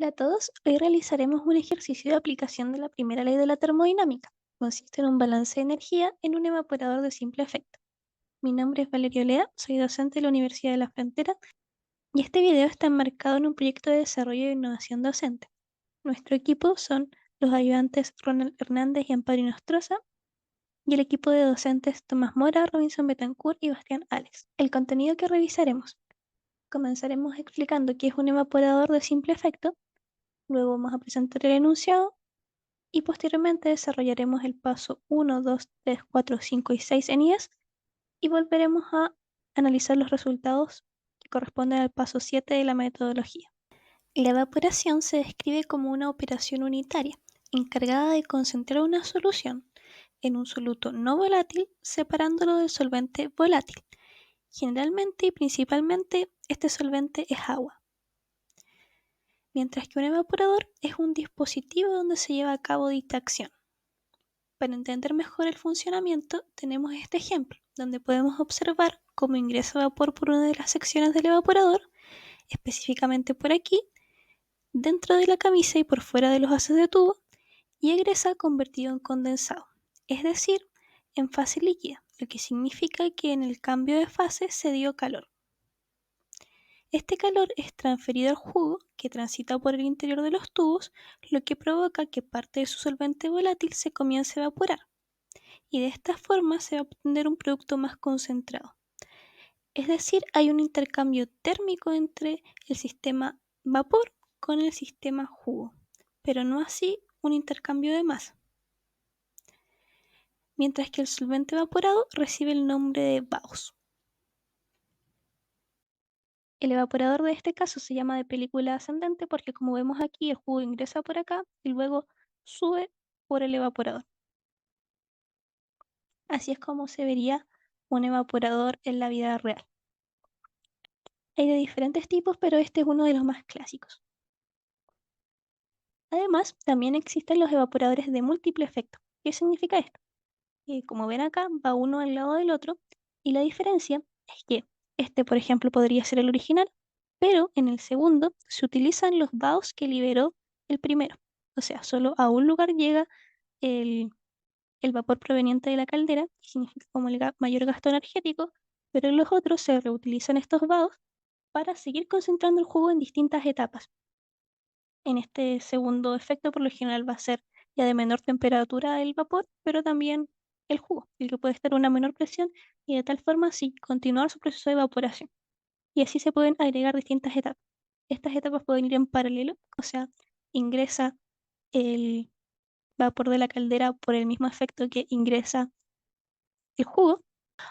Hola a todos, hoy realizaremos un ejercicio de aplicación de la primera ley de la termodinámica. Consiste en un balance de energía en un evaporador de simple efecto. Mi nombre es Valerio Lea, soy docente de la Universidad de La Frontera y este video está enmarcado en un proyecto de desarrollo e innovación docente. Nuestro equipo son los ayudantes Ronald Hernández y Amparo Nostroza y el equipo de docentes Tomás Mora, Robinson Betancourt y Bastián Alex. El contenido que revisaremos. Comenzaremos explicando qué es un evaporador de simple efecto. Luego vamos a presentar el enunciado y posteriormente desarrollaremos el paso 1, 2, 3, 4, 5 y 6 en IES y volveremos a analizar los resultados que corresponden al paso 7 de la metodología. La evaporación se describe como una operación unitaria encargada de concentrar una solución en un soluto no volátil separándolo del solvente volátil. Generalmente y principalmente este solvente es agua. Mientras que un evaporador es un dispositivo donde se lleva a cabo dicha acción. Para entender mejor el funcionamiento, tenemos este ejemplo, donde podemos observar cómo ingresa vapor por una de las secciones del evaporador, específicamente por aquí, dentro de la camisa y por fuera de los haces de tubo, y egresa convertido en condensado, es decir, en fase líquida, lo que significa que en el cambio de fase se dio calor. Este calor es transferido al jugo que transita por el interior de los tubos, lo que provoca que parte de su solvente volátil se comience a evaporar, y de esta forma se va a obtener un producto más concentrado. Es decir, hay un intercambio térmico entre el sistema vapor con el sistema jugo, pero no así un intercambio de masa. Mientras que el solvente evaporado recibe el nombre de vapor. El evaporador de este caso se llama de película ascendente porque, como vemos aquí, el jugo ingresa por acá y luego sube por el evaporador. Así es como se vería un evaporador en la vida real. Hay de diferentes tipos, pero este es uno de los más clásicos. Además, también existen los evaporadores de múltiple efecto. ¿Qué significa esto? Como ven acá, va uno al lado del otro y la diferencia es que este, por ejemplo, podría ser el original, pero en el segundo se utilizan los vaos que liberó el primero. O sea, solo a un lugar llega el, el vapor proveniente de la caldera, que significa como el mayor gasto energético, pero en los otros se reutilizan estos vaos para seguir concentrando el jugo en distintas etapas. En este segundo efecto, por lo general, va a ser ya de menor temperatura el vapor, pero también el jugo, el que puede estar a una menor presión y de tal forma así continuar su proceso de evaporación. Y así se pueden agregar distintas etapas. Estas etapas pueden ir en paralelo, o sea, ingresa el vapor de la caldera por el mismo efecto que ingresa el jugo,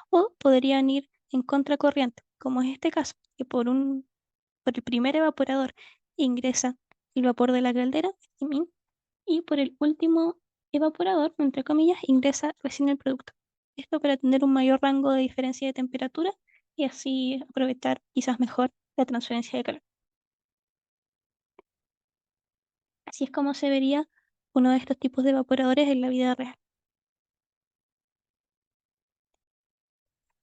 o podrían ir en contracorriente, como es este caso, que por el primer evaporador ingresa el vapor de la caldera y por el último evaporador, entre comillas, ingresa recién el producto. Esto para tener un mayor rango de diferencia de temperatura y así aprovechar quizás mejor la transferencia de calor. Así es como se vería uno de estos tipos de evaporadores en la vida real.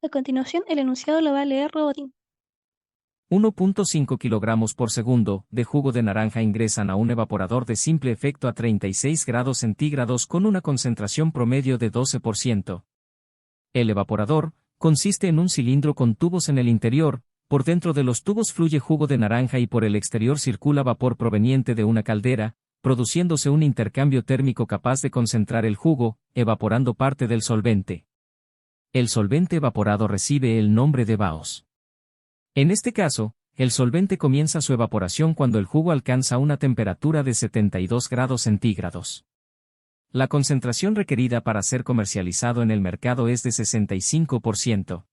A continuación, el enunciado lo va a leer Robotín. 1.5 kilogramos por segundo de jugo de naranja ingresan a un evaporador de simple efecto a 36 grados centígrados con una concentración promedio de 12%. El evaporador consiste en un cilindro con tubos en el interior, por dentro de los tubos fluye jugo de naranja y por el exterior circula vapor proveniente de una caldera, produciéndose un intercambio térmico capaz de concentrar el jugo, evaporando parte del solvente. El solvente evaporado recibe el nombre de vapor. En este caso, el solvente comienza su evaporación cuando el jugo alcanza una temperatura de 72 grados centígrados. La concentración requerida para ser comercializado en el mercado es de 65%.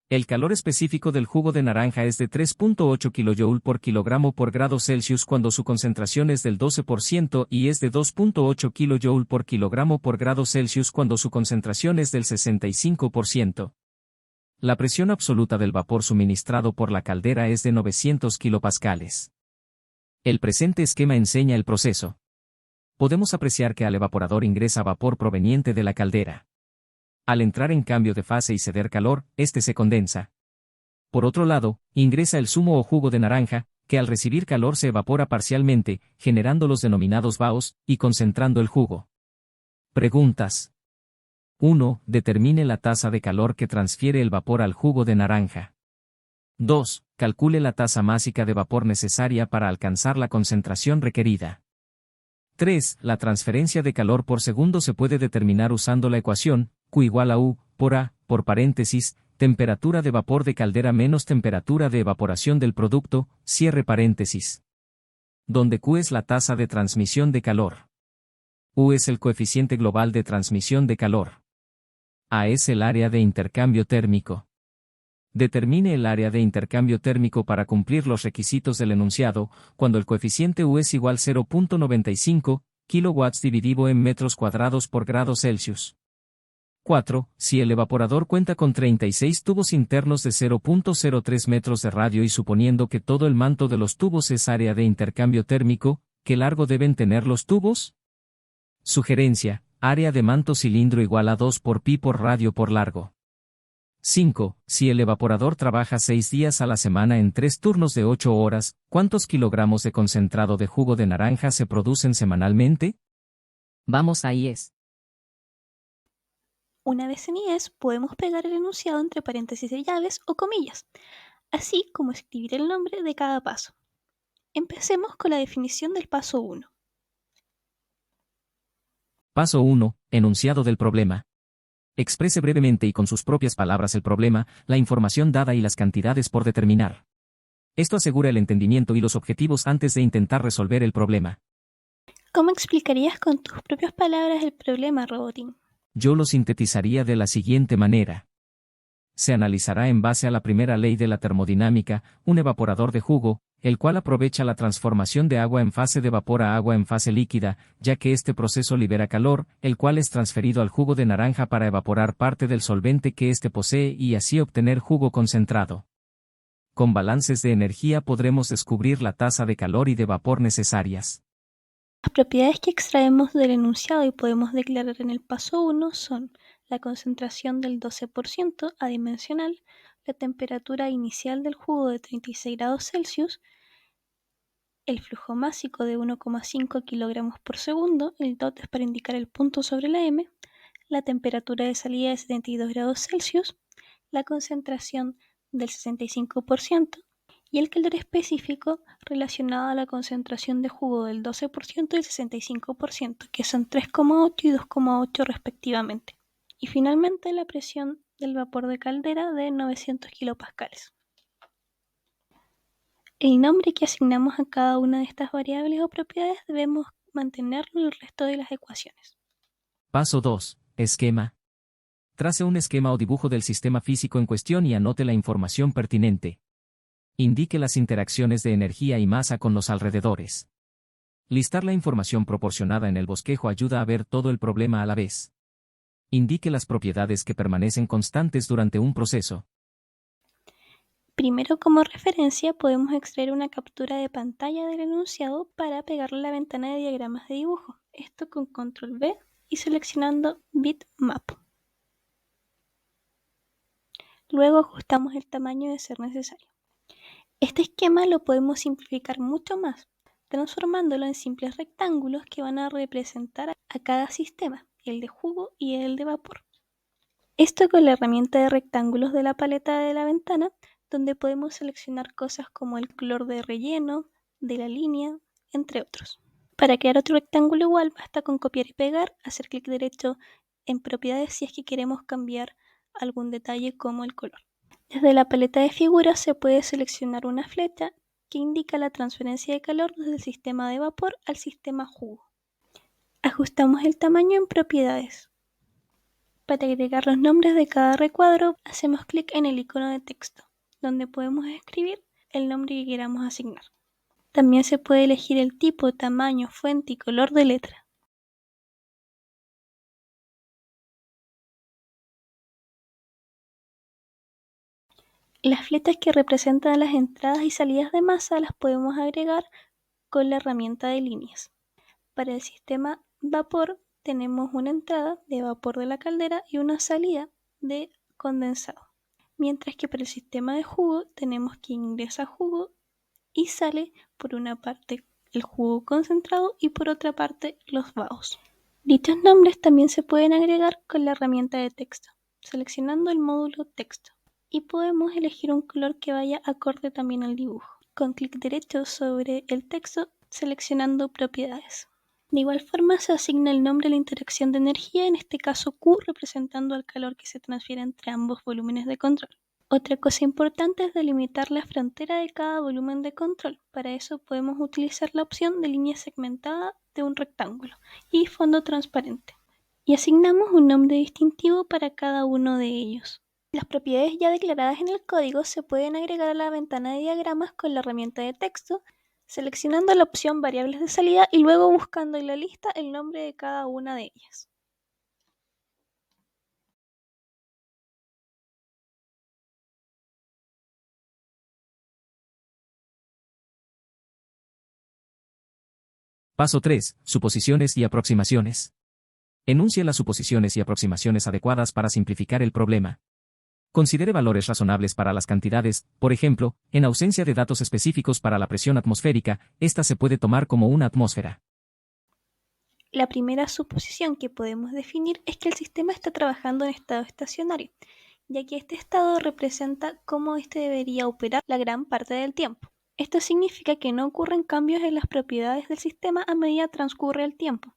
El calor específico del jugo de naranja es de 3.8 kJ por kilogramo por grado Celsius cuando su concentración es del 12% y es de 2.8 kJ por kilogramo por grado Celsius cuando su concentración es del 65%. La presión absoluta del vapor suministrado por la caldera es de 900 kilopascales. El presente esquema enseña el proceso. Podemos apreciar que al evaporador ingresa vapor proveniente de la caldera. Al entrar en cambio de fase y ceder calor, este se condensa. Por otro lado, ingresa el zumo o jugo de naranja, que al recibir calor se evapora parcialmente, generando los denominados vaos, y concentrando el jugo. Preguntas. 1. Determine la tasa de calor que transfiere el vapor al jugo de naranja. 2. Calcule la tasa másica de vapor necesaria para alcanzar la concentración requerida. 3. La transferencia de calor por segundo se puede determinar usando la ecuación Q igual a U por A, por paréntesis, temperatura de vapor de caldera menos temperatura de evaporación del producto, cierre paréntesis. Donde Q es la tasa de transmisión de calor. U es el coeficiente global de transmisión de calor. A es el área de intercambio térmico. Determine el área de intercambio térmico para cumplir los requisitos del enunciado, cuando el coeficiente U es igual 0.95 kilowatts dividido en metros cuadrados por grado Celsius. 4. Si el evaporador cuenta con 36 tubos internos de 0.03 metros de radio y suponiendo que todo el manto de los tubos es área de intercambio térmico, ¿qué largo deben tener los tubos? Sugerencia: área de manto cilindro igual a 2 por pi por radio por largo. 5. Si el evaporador trabaja 6 días a la semana en 3 turnos de 8 horas, ¿cuántos kilogramos de concentrado de jugo de naranja se producen semanalmente? Vamos a IES. Una vez en IES, podemos pegar el enunciado entre paréntesis de llaves o comillas, así como escribir el nombre de cada paso. Empecemos con la definición del paso 1. Paso 1. Enunciado del problema. Exprese brevemente y con sus propias palabras el problema, la información dada y las cantidades por determinar. Esto asegura el entendimiento y los objetivos antes de intentar resolver el problema. ¿Cómo explicarías con tus propias palabras el problema, Robotín? Yo lo sintetizaría de la siguiente manera. Se analizará en base a la primera ley de la termodinámica, un evaporador de jugo, el cual aprovecha la transformación de agua en fase de vapor a agua en fase líquida, ya que este proceso libera calor, el cual es transferido al jugo de naranja para evaporar parte del solvente que éste posee y así obtener jugo concentrado. Con balances de energía podremos descubrir la tasa de calor y de vapor necesarias. Las propiedades que extraemos del enunciado y podemos declarar en el paso 1 son la concentración del 12% adimensional, la temperatura inicial del jugo de 36 grados Celsius, el flujo másico de 1,5 kilogramos por segundo, el dot es para indicar el punto sobre la M, la temperatura de salida de 72 grados Celsius, la concentración del 65% y el calor específico relacionado a la concentración de jugo del 12% y el 65%, que son 3,8 y 2,8 respectivamente. Y finalmente la presión del vapor de caldera de 900 kilopascales. El nombre que asignamos a cada una de estas variables o propiedades debemos mantenerlo en el resto de las ecuaciones. Paso 2. Esquema. Trace un esquema o dibujo del sistema físico en cuestión y anote la información pertinente. Indique las interacciones de energía y masa con los alrededores. Listar la información proporcionada en el bosquejo ayuda a ver todo el problema a la vez. Indique las propiedades que permanecen constantes durante un proceso. Primero, como referencia, podemos extraer una captura de pantalla del enunciado para pegarle a la ventana de diagramas de dibujo. Esto con control V y seleccionando Bitmap. Luego ajustamos el tamaño de ser necesario. Este esquema lo podemos simplificar mucho más, transformándolo en simples rectángulos que van a representar a cada sistema, el de jugo y el de vapor. Esto con la herramienta de rectángulos de la paleta de la ventana, donde podemos seleccionar cosas como el color de relleno, de la línea, entre otros. Para crear otro rectángulo igual, basta con copiar y pegar, hacer clic derecho en propiedades si es que queremos cambiar algún detalle como el color. Desde la paleta de figuras se puede seleccionar una flecha que indica la transferencia de calor desde el sistema de vapor al sistema jugo. Ajustamos el tamaño en propiedades. Para agregar los nombres de cada recuadro, hacemos clic en el icono de texto, donde podemos escribir el nombre que queramos asignar. También se puede elegir el tipo, tamaño, fuente y color de letra. Las flechas que representan las entradas y salidas de masa las podemos agregar con la herramienta de líneas. Para el sistema vapor tenemos una entrada de vapor de la caldera y una salida de condensado. Mientras que para el sistema de jugo tenemos quien ingresa jugo y sale por una parte el jugo concentrado y por otra parte los vaos. Dichos nombres también se pueden agregar con la herramienta de texto, seleccionando el módulo texto, y podemos elegir un color que vaya acorde también al dibujo, con clic derecho sobre el texto seleccionando propiedades. De igual forma se asigna el nombre a la interacción de energía, en este caso Q representando el calor que se transfiere entre ambos volúmenes de control. Otra cosa importante es delimitar la frontera de cada volumen de control. Para eso podemos utilizar la opción de línea segmentada de un rectángulo y fondo transparente. Y asignamos un nombre distintivo para cada uno de ellos. Las propiedades ya declaradas en el código se pueden agregar a la ventana de diagramas con la herramienta de texto, seleccionando la opción variables de salida y luego buscando en la lista el nombre de cada una de ellas. Paso 3. Suposiciones y aproximaciones. Enuncia las suposiciones y aproximaciones adecuadas para simplificar el problema. Considere valores razonables para las cantidades, por ejemplo, en ausencia de datos específicos para la presión atmosférica, esta se puede tomar como una atmósfera. La primera suposición que podemos definir es que el sistema está trabajando en estado estacionario, ya que este estado representa cómo éste debería operar la gran parte del tiempo. Esto significa que no ocurren cambios en las propiedades del sistema a medida transcurre el tiempo.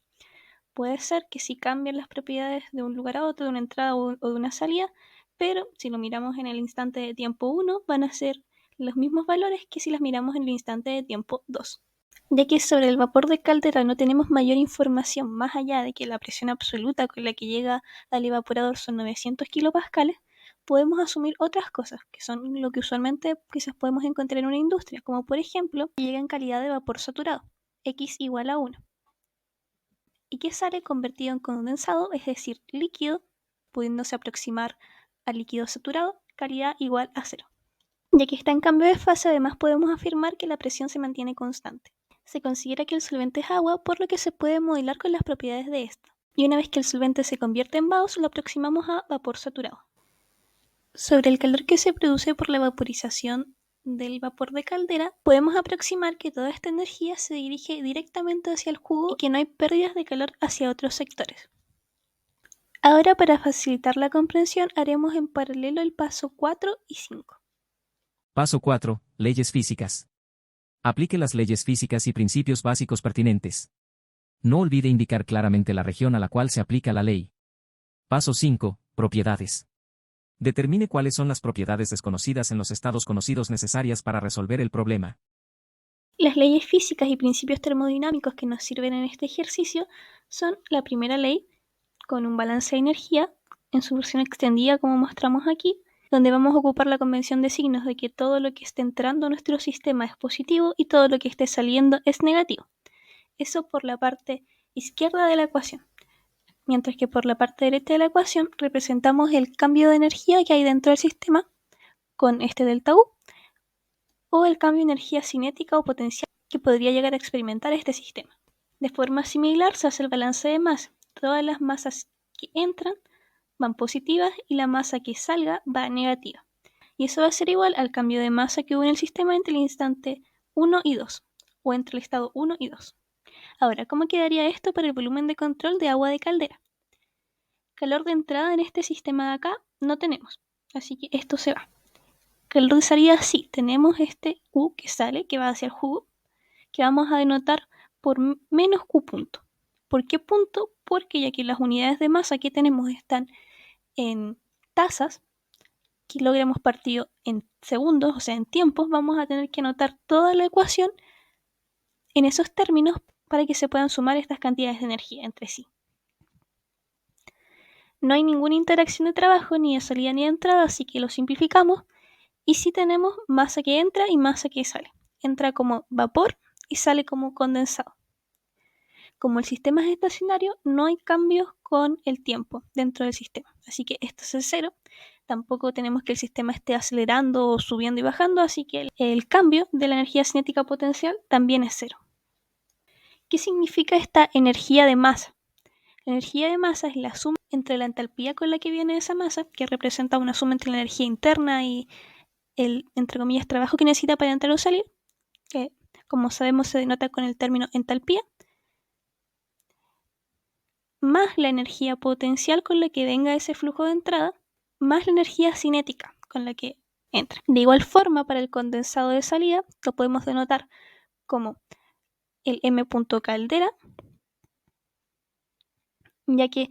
Puede ser que sí cambien las propiedades de un lugar a otro, de una entrada o de una salida, pero si lo miramos en el instante de tiempo 1, van a ser los mismos valores que si las miramos en el instante de tiempo 2. Ya que sobre el vapor de caldera no tenemos mayor información más allá de que la presión absoluta con la que llega al evaporador son 900 kilopascales, podemos asumir otras cosas, que son lo que usualmente quizás podemos encontrar en una industria, como por ejemplo, que llega en calidad de vapor saturado, X igual a 1, y que sale convertido en condensado, es decir, líquido, pudiéndose aproximar al líquido saturado, calidad igual a 0. Ya que está en cambio de fase, además podemos afirmar que la presión se mantiene constante. Se considera que el solvente es agua, por lo que se puede modelar con las propiedades de esta. Y una vez que el solvente se convierte en vaos, lo aproximamos a vapor saturado. Sobre el calor que se produce por la vaporización del vapor de caldera, podemos aproximar que toda esta energía se dirige directamente hacia el jugo y que no hay pérdidas de calor hacia otros sectores. Ahora, para facilitar la comprensión, haremos en paralelo el paso 4 y 5. Paso 4. Leyes físicas. Aplique las leyes físicas y principios básicos pertinentes. No olvide indicar claramente la región a la cual se aplica la ley. Paso 5. Propiedades. Determine cuáles son las propiedades desconocidas en los estados conocidos necesarias para resolver el problema. Las leyes físicas y principios termodinámicos que nos sirven en este ejercicio son la primera ley, con un balance de energía, en su versión extendida como mostramos aquí, donde vamos a ocupar la convención de signos de que todo lo que esté entrando a nuestro sistema es positivo y todo lo que esté saliendo es negativo. Eso por la parte izquierda de la ecuación. Mientras que por la parte derecha de la ecuación representamos el cambio de energía que hay dentro del sistema con este delta U, o el cambio de energía cinética o potencial que podría llegar a experimentar este sistema. De forma similar se hace el balance de masa. Todas las masas que entran van positivas y la masa que salga va negativa. Y eso va a ser igual al cambio de masa que hubo en el sistema entre el instante 1 y 2, o entre el estado 1 y 2. Ahora, ¿cómo quedaría esto para el volumen de control de agua de caldera? Calor de entrada en este sistema de acá no tenemos, así que esto se va. Calor de salida sí, tenemos este Q que sale, que va hacia el jugo, que vamos a denotar por menos Q punto. ¿Por qué punto? Porque ya que las unidades de masa que tenemos están en tazas, kilogramos partido en segundos, o sea, en tiempos, vamos a tener que anotar toda la ecuación en esos términos para que se puedan sumar estas cantidades de energía entre sí. No hay ninguna interacción de trabajo, ni de salida ni de entrada, así que lo simplificamos. Y sí tenemos masa que entra y masa que sale. Entra como vapor y sale como condensado. Como el sistema es estacionario, no hay cambios con el tiempo dentro del sistema. Así que esto es el cero. Tampoco tenemos que el sistema esté acelerando o subiendo y bajando, así que el cambio de la energía cinética potencial también es cero. ¿Qué significa esta energía de masa? La energía de masa es la suma entre la entalpía con la que viene esa masa, que representa una suma entre la energía interna y el, entre comillas, trabajo que necesita para entrar o salir, que como sabemos se denota con el término entalpía, más la energía potencial con la que venga ese flujo de entrada, más la energía cinética con la que entra. De igual forma, para el condensado de salida, lo podemos denotar como el M.caldera, ya que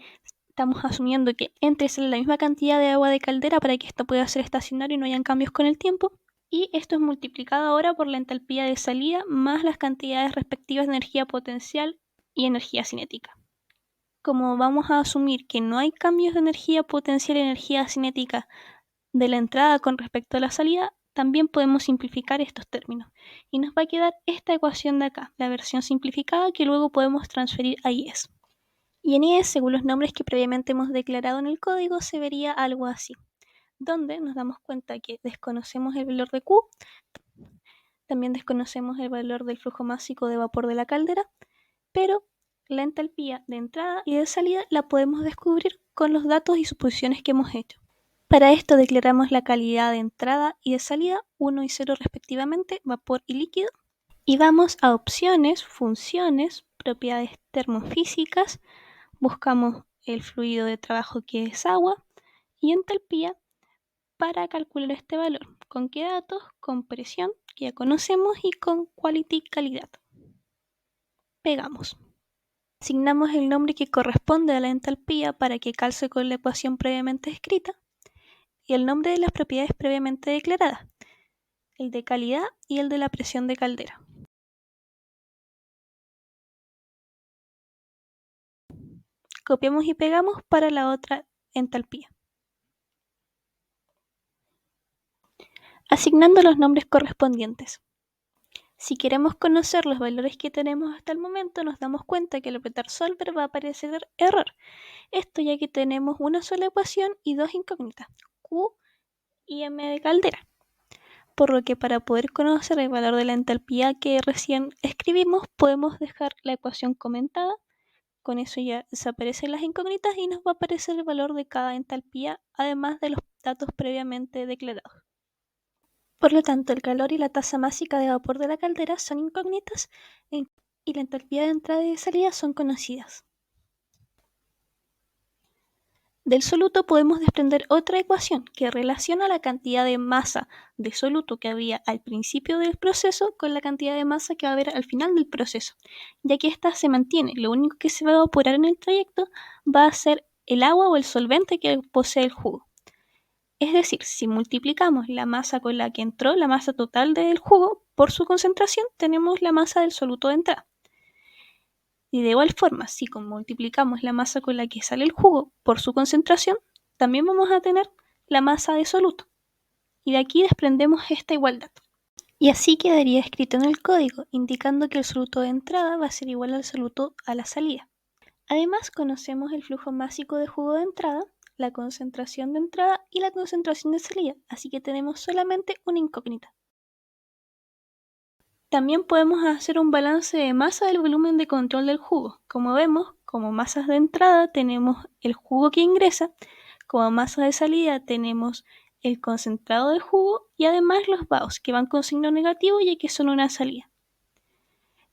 estamos asumiendo que entre la misma cantidad de agua de caldera para que esto pueda ser estacionario y no hayan cambios con el tiempo. Y esto es multiplicado ahora por la entalpía de salida más las cantidades respectivas de energía potencial y energía cinética. Como vamos a asumir que no hay cambios de energía potencial y energía cinética de la entrada con respecto a la salida, también podemos simplificar estos términos. Y nos va a quedar esta ecuación de acá, la versión simplificada que luego podemos transferir a IES. Y en IES, según los nombres que previamente hemos declarado en el código, se vería algo así, donde nos damos cuenta que desconocemos el valor de Q, también desconocemos el valor del flujo másico de vapor de la caldera, pero la entalpía de entrada y de salida la podemos descubrir con los datos y suposiciones que hemos hecho. Para esto declaramos la calidad de entrada y de salida, 1 y 0 respectivamente, vapor y líquido, y vamos a opciones, funciones, propiedades termofísicas, buscamos el fluido de trabajo que es agua y entalpía para calcular este valor. ¿Con qué datos? Con presión, que ya conocemos, y con quality, calidad. Pegamos. Asignamos el nombre que corresponde a la entalpía para que calce con la ecuación previamente escrita y el nombre de las propiedades previamente declaradas, el de calidad y el de la presión de caldera. Copiamos y pegamos para la otra entalpía. Asignando los nombres correspondientes. Si queremos conocer los valores que tenemos hasta el momento, nos damos cuenta que al apretar Solver va a aparecer error. Esto ya que tenemos una sola ecuación y dos incógnitas, Q y M de caldera. Por lo que para poder conocer el valor de la entalpía que recién escribimos, podemos dejar la ecuación comentada. Con eso ya desaparecen las incógnitas y nos va a aparecer el valor de cada entalpía, además de los datos previamente declarados. Por lo tanto, el calor y la tasa másica de vapor de la caldera son incógnitas y la entalpía de entrada y de salida son conocidas. Del soluto podemos desprender otra ecuación que relaciona la cantidad de masa de soluto que había al principio del proceso con la cantidad de masa que va a haber al final del proceso, ya que ésta se mantiene. Lo único que se va a evaporar en el trayecto va a ser el agua o el solvente que posee el jugo. Es decir, si multiplicamos la masa con la que entró, la masa total del jugo, por su concentración, tenemos la masa del soluto de entrada. Y de igual forma, si multiplicamos la masa con la que sale el jugo por su concentración, también vamos a tener la masa de soluto. Y de aquí desprendemos esta igualdad. Y así quedaría escrito en el código, indicando que el soluto de entrada va a ser igual al soluto a la salida. Además, conocemos el flujo másico de jugo de entrada, la concentración de entrada y la concentración de salida, así que tenemos solamente una incógnita. También podemos hacer un balance de masa del volumen de control del jugo. Como vemos, como masas de entrada tenemos el jugo que ingresa, como masa de salida tenemos el concentrado de jugo y además los vaos, que van con signo negativo ya que son una salida.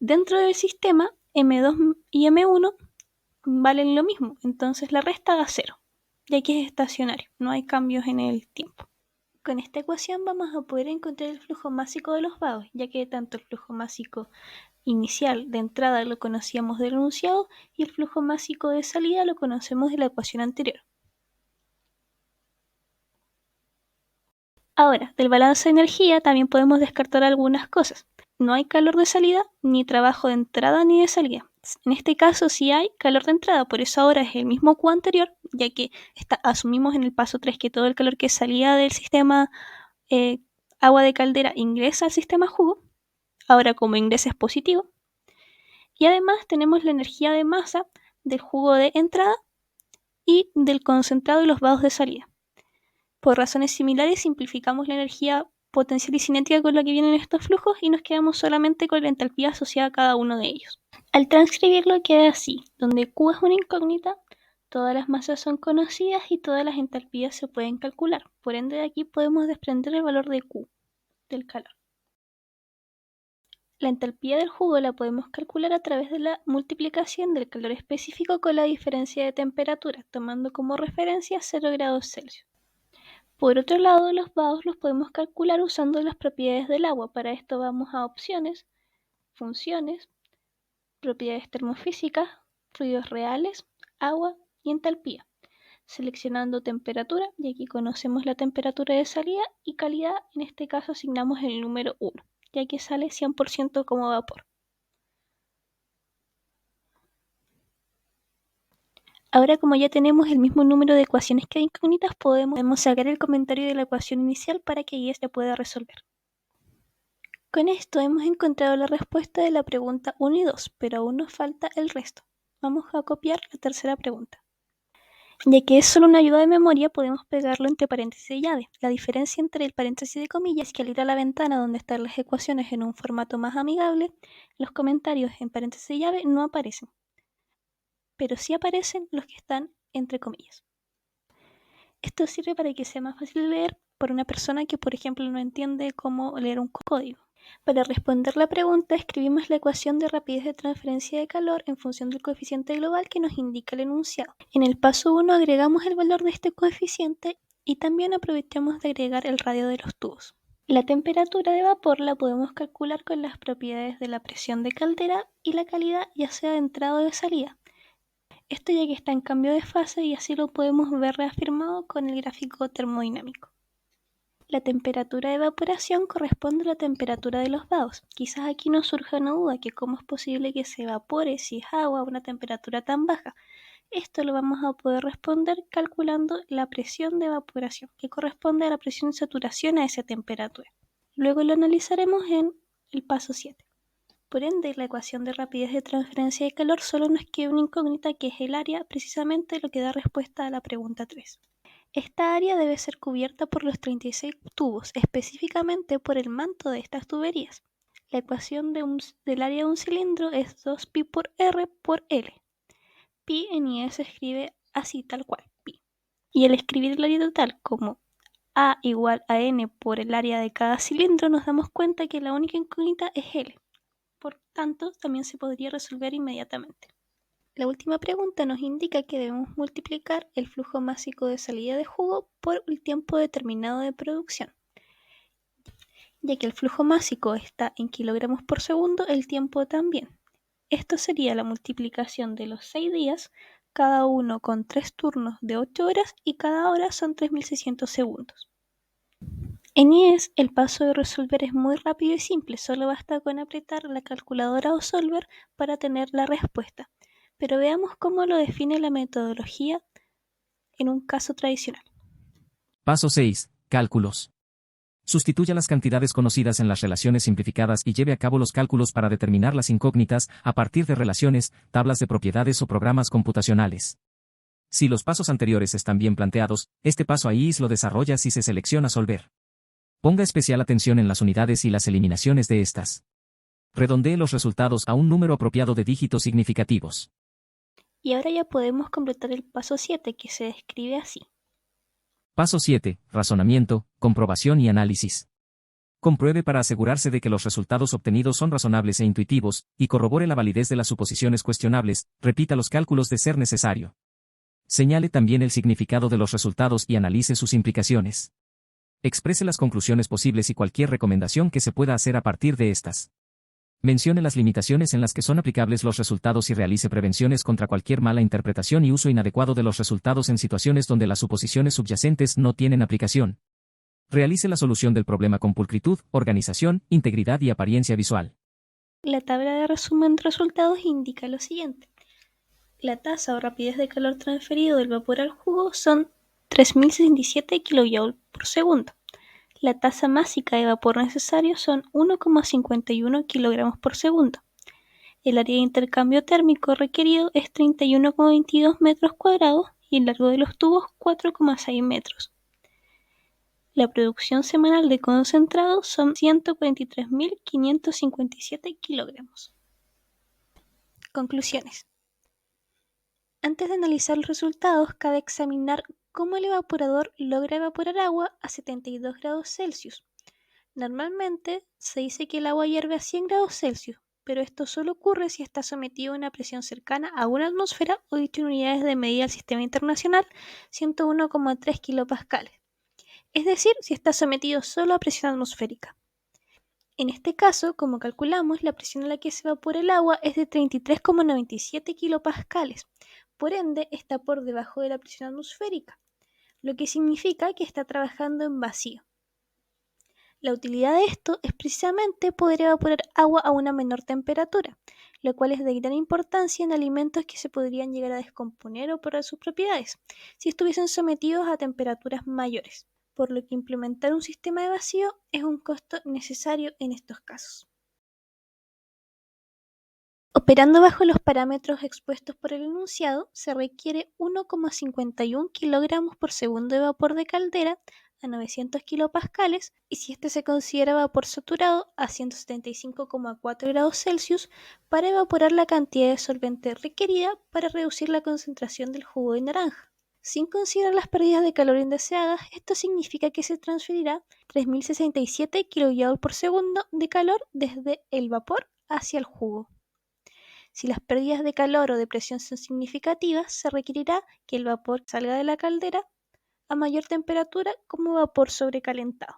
Dentro del sistema, M2 y M1 valen lo mismo, entonces la resta da 0, ya que es estacionario, no hay cambios en el tiempo. Con esta ecuación vamos a poder encontrar el flujo másico de los vados, ya que tanto el flujo másico inicial de entrada lo conocíamos del enunciado y el flujo másico de salida lo conocemos de la ecuación anterior. Ahora, del balance de energía también podemos descartar algunas cosas. No hay calor de salida, ni trabajo de entrada ni de salida. En este caso sí hay calor de entrada, por eso ahora es el mismo Q anterior, ya que asumimos en el paso 3 que todo el calor que salía del sistema agua de caldera ingresa al sistema jugo. Ahora como ingresa es positivo. Y además tenemos la energía de masa del jugo de entrada y del concentrado y los vados de salida. Por razones similares simplificamos la energía potencial y cinética con la que vienen estos flujos y nos quedamos solamente con la entalpía asociada a cada uno de ellos. Al transcribirlo queda así, donde Q es una incógnita, todas las masas son conocidas y todas las entalpías se pueden calcular. Por ende de aquí podemos desprender el valor de Q, del calor. La entalpía del jugo la podemos calcular a través de la multiplicación del calor específico con la diferencia de temperatura, tomando como referencia 0 grados Celsius. Por otro lado, los vados los podemos calcular usando las propiedades del agua. Para esto vamos a opciones, funciones, propiedades termofísicas, fluidos reales, agua y entalpía, seleccionando temperatura, y aquí conocemos la temperatura de salida, y calidad, en este caso asignamos el número 1, ya que sale 100% como vapor. Ahora, como ya tenemos el mismo número de ecuaciones que de incógnitas, podemos sacar el comentario de la ecuación inicial para que IES la pueda resolver. Con esto hemos encontrado la respuesta de la pregunta 1 y 2, pero aún nos falta el resto. Vamos a copiar la tercera pregunta. Ya que es solo una ayuda de memoria, podemos pegarlo entre paréntesis y llave. La diferencia entre el paréntesis de comillas es que al ir a la ventana donde están las ecuaciones en un formato más amigable, los comentarios en paréntesis y llave no aparecen, pero sí aparecen los que están entre comillas. Esto sirve para que sea más fácil de leer por una persona que, por ejemplo, no entiende cómo leer un código. Para responder la pregunta, escribimos la ecuación de rapidez de transferencia de calor en función del coeficiente global que nos indica el enunciado. En el paso 1 agregamos el valor de este coeficiente y también aprovechamos de agregar el radio de los tubos. La temperatura de vapor la podemos calcular con las propiedades de la presión de caldera y la calidad, ya sea de entrada o de salida. Esto ya que está en cambio de fase, y así lo podemos ver reafirmado con el gráfico termodinámico. La temperatura de evaporación corresponde a la temperatura de los vados. Quizás aquí nos surja una duda, que cómo es posible que se evapore si es agua a una temperatura tan baja. Esto lo vamos a poder responder calculando la presión de evaporación, que corresponde a la presión de saturación a esa temperatura. Luego lo analizaremos en el paso 7. Por ende, la ecuación de rapidez de transferencia de calor solo nos queda una incógnita, que es el área, precisamente lo que da respuesta a la pregunta 3. Esta área debe ser cubierta por los 36 tubos, específicamente por el manto de estas tuberías. La ecuación del área de un cilindro es 2pi por R por L. Pi en IE se escribe así, tal cual, pi. Y al escribir el área total como A igual a N por el área de cada cilindro, nos damos cuenta que la única incógnita es L. Por tanto, también se podría resolver inmediatamente. La última pregunta nos indica que debemos multiplicar el flujo másico de salida de jugo por el tiempo determinado de producción. Ya que el flujo másico está en kilogramos por segundo, el tiempo también. Esto sería la multiplicación de los 6 días, cada uno con 3 turnos de 8 horas, y cada hora son 3600 segundos. En IES el paso de resolver es muy rápido y simple, solo basta con apretar la calculadora o solver para tener la respuesta. Pero veamos cómo lo define la metodología en un caso tradicional. Paso 6. Cálculos. Sustituya las cantidades conocidas en las relaciones simplificadas y lleve a cabo los cálculos para determinar las incógnitas a partir de relaciones, tablas de propiedades o programas computacionales. Si los pasos anteriores están bien planteados, este paso ahí lo desarrolla si se selecciona solver. Ponga especial atención en las unidades y las eliminaciones de estas. Redondee los resultados a un número apropiado de dígitos significativos. Y ahora ya podemos completar el paso 7, que se describe así. Paso 7. Razonamiento, comprobación y análisis. Compruebe para asegurarse de que los resultados obtenidos son razonables e intuitivos, y corrobore la validez de las suposiciones cuestionables, repita los cálculos de ser necesario. Señale también el significado de los resultados y analice sus implicaciones. Exprese las conclusiones posibles y cualquier recomendación que se pueda hacer a partir de estas. Mencione las limitaciones en las que son aplicables los resultados y realice prevenciones contra cualquier mala interpretación y uso inadecuado de los resultados en situaciones donde las suposiciones subyacentes no tienen aplicación. Realice la solución del problema con pulcritud, organización, integridad y apariencia visual. La tabla de resumen de resultados indica lo siguiente. La tasa o rapidez de calor transferido del vapor al jugo son 3067 kJ por segundo. La tasa másica de vapor necesario son 1,51 kg por segundo. El área de intercambio térmico requerido es 31,22 metros cuadrados y el largo de los tubos 4,6 metros. La producción semanal de concentrado son 143.557 kilogramos. Conclusiones. Antes de analizar los resultados, cabe examinar cómo el evaporador logra evaporar agua a 72 grados Celsius. Normalmente se dice que el agua hierve a 100 grados Celsius, pero esto solo ocurre si está sometido a una presión cercana a una atmósfera o dicho en unidades de medida del Sistema Internacional 101,3 kilopascales, es decir, si está sometido solo a presión atmosférica. En este caso, como calculamos, la presión a la que se evapora el agua es de 33,97 kilopascales, por ende está por debajo de la presión atmosférica, lo que significa que está trabajando en vacío. La utilidad de esto es precisamente poder evaporar agua a una menor temperatura, lo cual es de gran importancia en alimentos que se podrían llegar a descomponer o perder sus propiedades si estuviesen sometidos a temperaturas mayores, por lo que implementar un sistema de vacío es un costo necesario en estos casos. Operando bajo los parámetros expuestos por el enunciado, se requiere 1,51 kilogramos por segundo de vapor de caldera a 900 kilopascales y si este se considera vapor saturado a 175,4 grados Celsius para evaporar la cantidad de solvente requerida para reducir la concentración del jugo de naranja. Sin considerar las pérdidas de calor indeseadas, esto significa que se transferirá 3067 kJ por segundo de calor desde el vapor hacia el jugo. Si las pérdidas de calor o de presión son significativas, se requerirá que el vapor salga de la caldera a mayor temperatura como vapor sobrecalentado.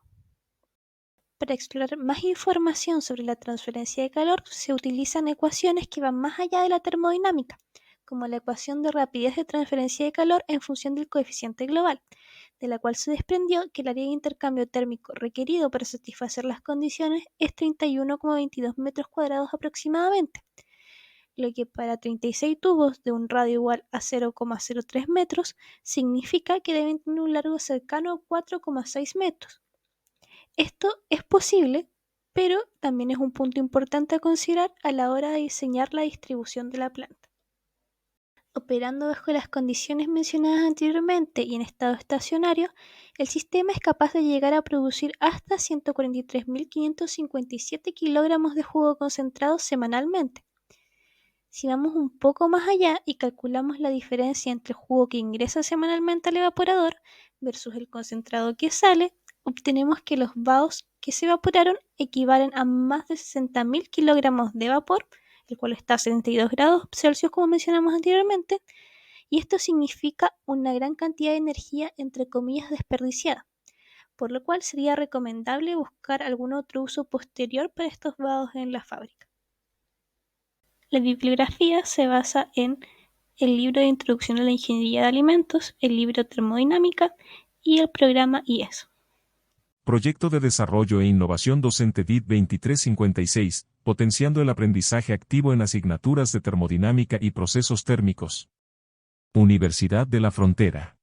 Para explorar más información sobre la transferencia de calor, se utilizan ecuaciones que van más allá de la termodinámica, como la ecuación de rapidez de transferencia de calor en función del coeficiente global, de la cual se desprendió que el área de intercambio térmico requerido para satisfacer las condiciones es 31,22 metros cuadrados aproximadamente, lo que para 36 tubos de un radio igual a 0,03 metros significa que deben tener un largo cercano a 4,6 metros. Esto es posible, pero también es un punto importante a considerar a la hora de diseñar la distribución de la planta. Operando bajo las condiciones mencionadas anteriormente y en estado estacionario, el sistema es capaz de llegar a producir hasta 143.557 kilogramos de jugo concentrado semanalmente. Si vamos un poco más allá y calculamos la diferencia entre el jugo que ingresa semanalmente al evaporador versus el concentrado que sale, obtenemos que los vaos que se evaporaron equivalen a más de 60.000 kilogramos de vapor, el cual está a 72 grados Celsius como mencionamos anteriormente, y esto significa una gran cantidad de energía entre comillas desperdiciada, por lo cual sería recomendable buscar algún otro uso posterior para estos vaos en la fábrica. La bibliografía se basa en el libro de Introducción a la Ingeniería de Alimentos, el libro Termodinámica y el programa IES. Proyecto de Desarrollo e Innovación Docente DIT 2356, potenciando el aprendizaje activo en asignaturas de termodinámica y procesos térmicos. Universidad de la Frontera.